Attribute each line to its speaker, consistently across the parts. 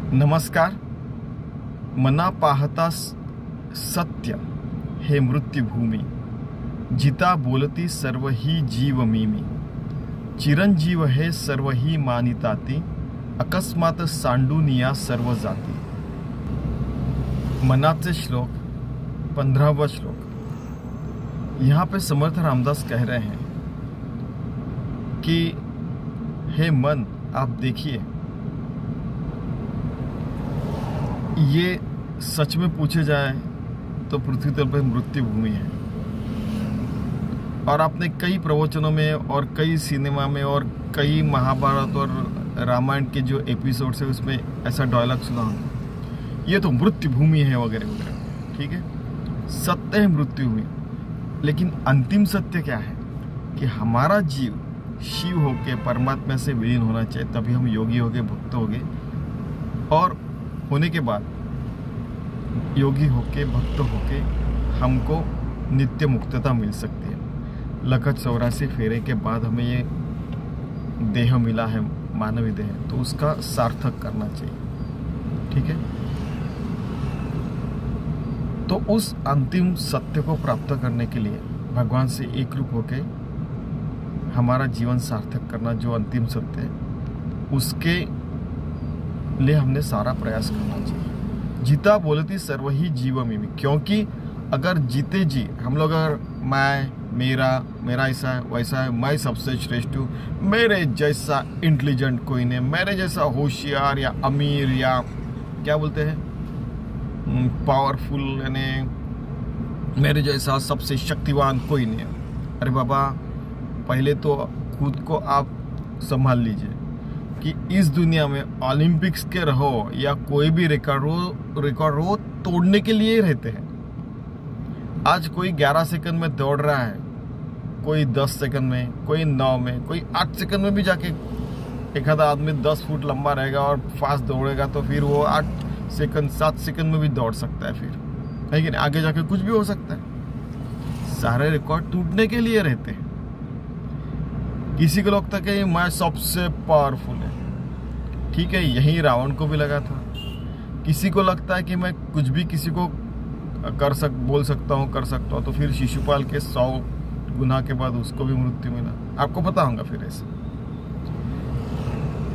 Speaker 1: नमस्कार. मना पाहता सत्य हे मृत्युभूमी, जिता बोलती सर्व ही जीव मीमी. चिरंजीव हे सर्व ही मानिताती, अकस्मात सांडून या सर्व जाती. मनाचे श्लोक 15वां श्लोक. यहाँ पे समर्थ रामदास कह रहे हैं कि हे मन, आप देखिए, ये सच में पूछे जाए तो पृथ्वी तल पर मृत्यु भूमि है. और आपने कई प्रवचनों में और कई सिनेमा में और कई महाभारत और रामायण के जो एपिसोड्स है उसमें ऐसा डायलॉग सुना होगा, ये तो मृत्यु भूमि है वगैरह वगैरह. ठीक है, सत्य है मृत्यु भूमि, लेकिन अंतिम सत्य क्या है कि हमारा जीव शिव होके परमात्मा से विलीन होना चाहिए, तभी हम योगी होके भक्त होगे. और होने के बाद योगी होके भक्त होके हमको नित्य मुक्तता मिल सकती है. लखत 84 फेरे के बाद हमें ये देह मिला है, मानवीय देह, तो उसका सार्थक करना चाहिए. ठीक है, तो उस अंतिम सत्य को प्राप्त करने के लिए भगवान से एक रूप होके हमारा जीवन सार्थक करना, जो अंतिम सत्य है, उसके लिए हमने सारा प्रयास करना चाहिए. जीता बोलती सर्व ही जीव मीमी, क्योंकि अगर जीते जी हम लोग अगर मेरा ऐसा है वैसा है, मैं सबसे श्रेष्ठ हूँ, मेरे जैसा इंटेलिजेंट कोई नहीं, मेरे जैसा होशियार या अमीर या क्या बोलते हैं पावरफुल, यानी मेरे जैसा सबसे शक्तिवान कोई नहीं है. अरे बाबा, पहले तो खुद को आप संभाल लीजिए कि इस दुनिया में ओलंपिक्स के रहो या कोई भी रिकॉर्ड हो तोड़ने के लिए रहते हैं. आज कोई 11 सेकंड में दौड़ रहा है, कोई 10 सेकंड में, कोई 9 में, कोई 8 सेकंड में भी जाके एक आधा आदमी 10 फुट लंबा रहेगा और फास्ट दौड़ेगा तो फिर वो 8 सेकंड 7 सेकंड में भी दौड़ सकता है. फिर है कि नहीं, आगे जाके कुछ भी हो सकता है. सारे रिकॉर्ड टूटने के लिए रहते हैं. किसी को लगता है कि मैं सबसे पावरफुल है. ठीक है, यही रावण को भी लगा था. किसी को लगता है कि मैं कुछ भी किसी को बोल सकता हूँ, कर सकता हूँ, तो फिर शिशुपाल के 100 गुनाह के बाद उसको भी मृत्यु मिला. आपको पता होगा फिर ऐसे.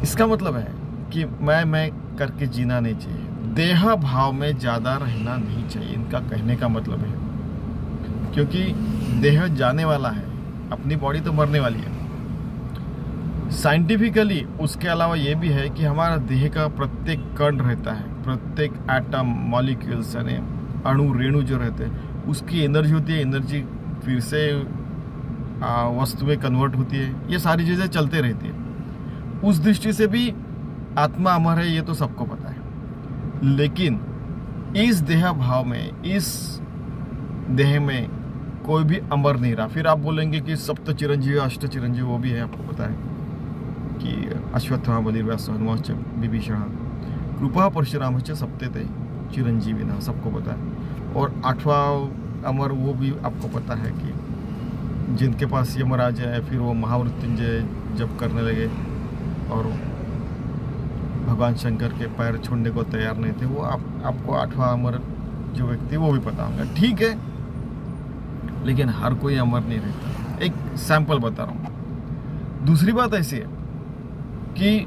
Speaker 1: इसका मतलब है कि मैं करके जीना नहीं चाहिए, देह भाव में ज्यादा रहना नहीं चाहिए. इनका कहने का मतलब है, क्योंकि देह जाने वाला है, अपनी बॉडी तो मरने वाली है. साइंटिफिकली उसके अलावा ये भी है कि हमारा देह का प्रत्येक कण रहता है, प्रत्येक एटम, मॉलिक्यूल्स यानी अणु रेणु जो रहते हैं, उसकी एनर्जी होती है. एनर्जी फिर से वस्तु में कन्वर्ट होती है. ये सारी चीज़ें चलते रहती है. उस दृष्टि से भी आत्मा अमर है, ये तो सबको पता है. लेकिन इस देह भाव में, इस देह में कोई भी अमर नहीं रहा. फिर आप बोलेंगे कि सप्त चिरंजीवी अष्ट चिरंजीवी, वो भी है. आपको पता है कि अश्वत्थामा बलिर्व्यास हनुमाश्च विभीषण कृपा परशुराम सप्ते थे चिरंजीवी ना, सबको पता है. और 8वां अमर वो भी आपको पता है कि जिनके पास यमराज है, फिर वो महामृत्युंजय जब करने लगे और भगवान शंकर के पैर छोड़ने को तैयार नहीं थे, वो आपको 8वां अमर जो व्यक्ति वो भी पता होगा. ठीक है, लेकिन हर कोई अमर नहीं रहता. एक सैंपल बता रहा हूँ. दूसरी बात ऐसी है कि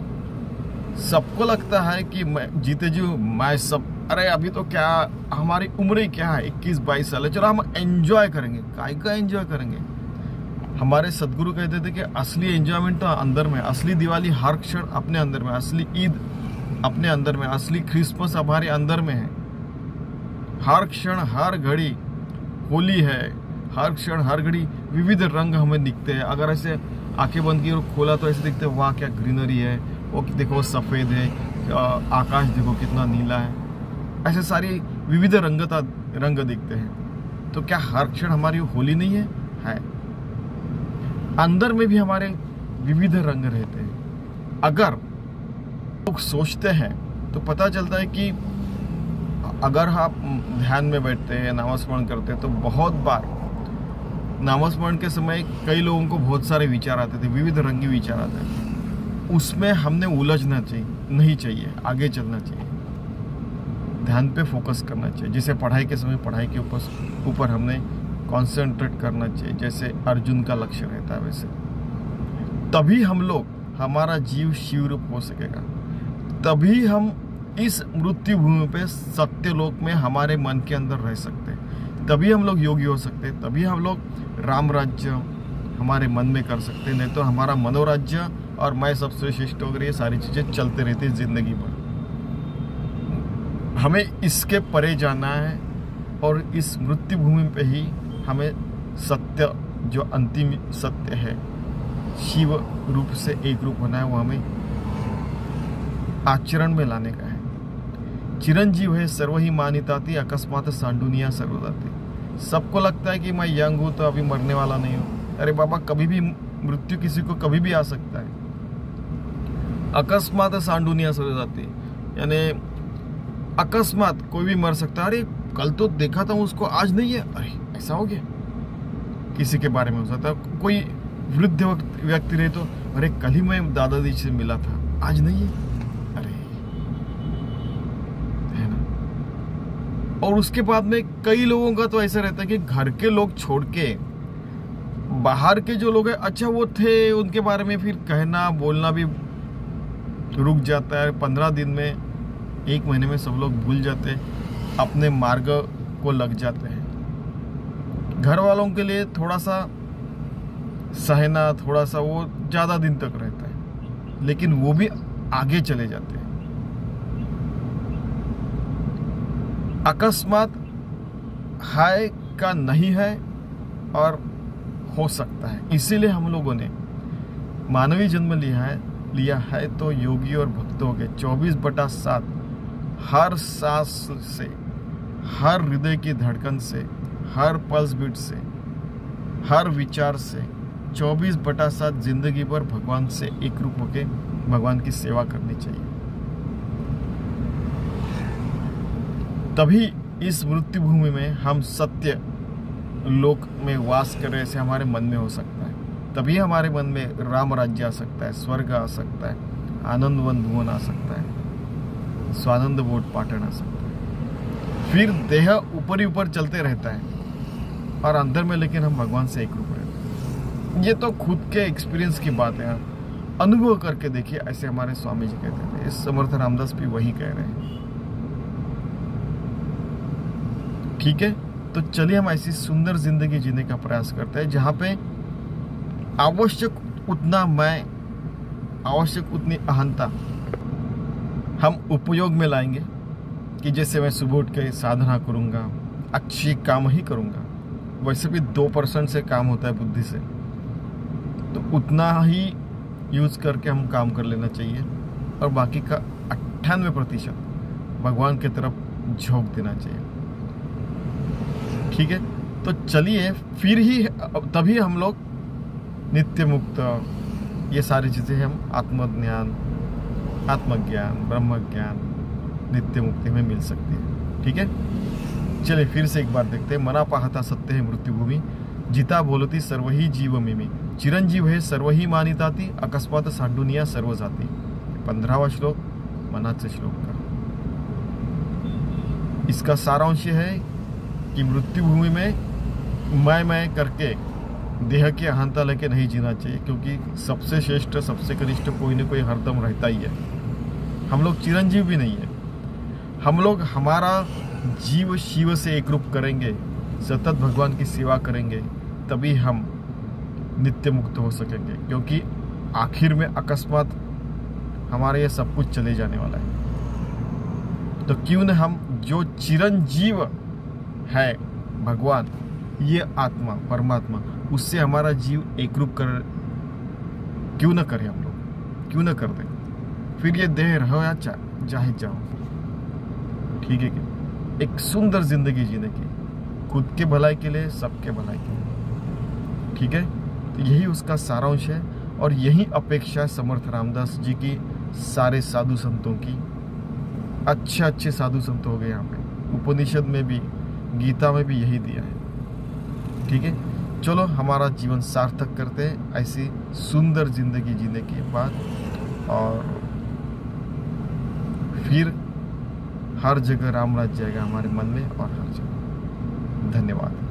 Speaker 1: सबको लगता है कि मैं जीते जी मैं सब, अरे अभी तो क्या हमारी उम्र ही क्या है, 21-22 साल है, चलो हम एंजॉय करेंगे. काय का एंजॉय करेंगे? हमारे सदगुरु कहते थे कि असली एंजॉयमेंट तो अंदर में, असली दिवाली हर क्षण अपने अंदर में, असली ईद अपने अंदर में, असली क्रिसमस हमारे अंदर में है. हर क्षण हर घड़ी होली है, हर क्षण हर घड़ी विविध रंग हमें दिखते हैं. अगर ऐसे आंखें बंद की और खोला तो ऐसे दिखते हैं, वाह क्या ग्रीनरी है, वो देखो सफ़ेद है, आकाश देखो कितना नीला है. ऐसे सारी विविध रंग दिखते हैं. तो क्या हर क्षण हमारी होली नहीं है? अंदर में भी हमारे विविध रंग रहते हैं. अगर लोग सोचते हैं तो पता चलता है कि अगर आप ध्यान में बैठते हैं, नामस्मरण करते हैं, तो बहुत बार नामस्मरण के समय कई लोगों को बहुत सारे विचार आते थे, विविध रंगी विचार आते थे. उसमें हमने उलझना चाहिए नहीं चाहिए, आगे चलना चाहिए, ध्यान पे फोकस करना चाहिए। जैसे पढ़ाई के समय पढ़ाई के ऊपर हमने कंसंट्रेट करना चाहिए, जैसे अर्जुन का लक्ष्य रहता है वैसे। तभी हम लोग, हमारा जीव शिव रूप हो सकेगा। तभी हम इस मृत्यु भूमि पे सत्यलोक में हमारे मन के अंदर रह सकते हैं। तभी हम लोग योगी हो सकते हैं। तभी हम लोग राम राज्य हमारे मन में कर सकते हैं। नहीं तो हमारा मनोराज्य और मैं सबसे श्रेष्ठ वगैरह ये सारी चीज़ें चलते रहती है जिंदगी भर। हमें इसके परे जाना है और इस मृत्यु भूमि पे ही हमें सत्य, जो अंतिम सत्य है, शिव रूप से एक रूप होना है, वो हमें आचरण में लाने का है। चिरंजीव है सर्व ही मानिताती, अकस्मात सांडुनिया सर्वदाती। सबको लगता है कि मैं यंग हूँ तो अभी मरने वाला नहीं हूँ। अरे बाबा, कभी भी मृत्यु किसी को कभी भी आ सकता है। अकस्मात सांडुनिया सर्वदाती यानी अकस्मात कोई भी मर सकता है। अरे कल तो देखा था उसको, आज नहीं है, अरे ऐसा हो गया। किसी के बारे में हो सकता है, कोई वृद्ध व्यक्ति रहे तो अरे कल ही मैं दादाजी से मिला था, आज नहीं है, अरे है ना। और उसके बाद में कई लोगों का तो ऐसा रहता है कि घर के लोग छोड़ के बाहर के जो लोग हैं, अच्छा वो थे, उनके बारे में फिर कहना बोलना भी रुक जाता है। 15 दिन में, 1 महीने में सब लोग भूल जाते हैं, अपने मार्ग को लग जाते हैं। घर वालों के लिए थोड़ा सा सहना, थोड़ा सा वो ज़्यादा दिन तक रहता है, लेकिन वो भी आगे चले जाते हैं। अकस्मात है का नहीं है और हो सकता है। इसीलिए हम लोगों ने मानवीय जन्म लिया है तो योगी और भक्तों के 24/7 हर सांस से, हर हृदय की धड़कन से, हर पल्स बीट से, हर विचार से 24/7 जिंदगी भर भगवान से एक रूप होके भगवान की सेवा करनी चाहिए। तभी इस मृत्यु भूमि में हम सत्य लोक में वास कर रहे से हमारे मन में हो सकता है। तभी हमारे मन में राम राज्य आ सकता है, स्वर्ग आ सकता है, आनंदवन भुवन आ सकता है, स्वानंद बोध पाटन आ सकता है। फिर देह ऊपर ही ऊपर चलते रहता है और अंदर में लेकिन हम भगवान से एक रूप रहते हैं। ये तो खुद के एक्सपीरियंस की बात है, अनुभव करके देखिए। ऐसे हमारे स्वामी जी कहते थे, इस समर्थ रामदास भी वही कह रहे हैं। ठीक है, तो चलिए हम ऐसी सुंदर जिंदगी जीने का प्रयास करते हैं जहाँ पे आवश्यक उतना मैं, आवश्यक उतनी अहंता हम उपयोग में लाएंगे कि जैसे मैं सुबह उठ के साधना करूँगा, अच्छी काम ही करूँगा। वैसे भी 2% से काम होता है बुद्धि से, तो उतना ही यूज करके हम काम कर लेना चाहिए और बाकी का 98% भगवान की तरफ झोंक देना चाहिए। ठीक है, तो चलिए फिर ही तभी हम लोग नित्य मुक्त, ये सारी चीज़ें हम आत्मज्ञान, आत्मज्ञान, ब्रह्म ज्ञान, नित्य मुक्ति में मिल सकती है। ठीक है, चलिए फिर से एक बार देखते हैं। मना पाहता सत्य है मृत्यु भूमि, जिता बोलती सर्वही जीव मिमी, चिरंजीव है सर्वही मानिताती, अकस्मात सांडुनिया सर्वजाति। 15वां श्लोक मनाचे श्लोक का। इसका सारांश है कि मृत्यु भूमि में मैं करके देह की अहंता लेके नहीं जीना चाहिए, क्योंकि सबसे श्रेष्ठ, सबसे कनिष्ठ कोई न कोई हरदम रहता ही है। हम लोग चिरंजीव भी नहीं है। हम लोग हमारा जीव शिव से एक रूप करेंगे, सतत भगवान की सेवा करेंगे, तभी हम नित्य मुक्त हो सकेंगे। क्योंकि आखिर में अकस्मात हमारे ये सब कुछ चले जाने वाला है। तो क्यों न हम जो चिरंजीव है भगवान, ये आत्मा परमात्मा, उससे हमारा जीव एक रूप कर क्यों न करें हम लोग, क्यों न कर दें। फिर ये देह रहो या चाहे जाओ। ठीक है कि एक सुंदर जिंदगी जीने की, खुद के भलाई के लिए, सबके भलाई के लिए। ठीक है, तो यही उसका सारांश है और यही अपेक्षा है समर्थ रामदास जी की, सारे साधु संतों की। अच्छे साधु संत हो गए यहाँ पे, उपनिषद में भी, गीता में भी यही दिया है। ठीक है, चलो हमारा जीवन सार्थक करते हैं ऐसी सुंदर जिंदगी जीने के बाद। और फिर हर जगह राम राज्य जाएगा हमारे मन में और हर जगह। धन्यवाद।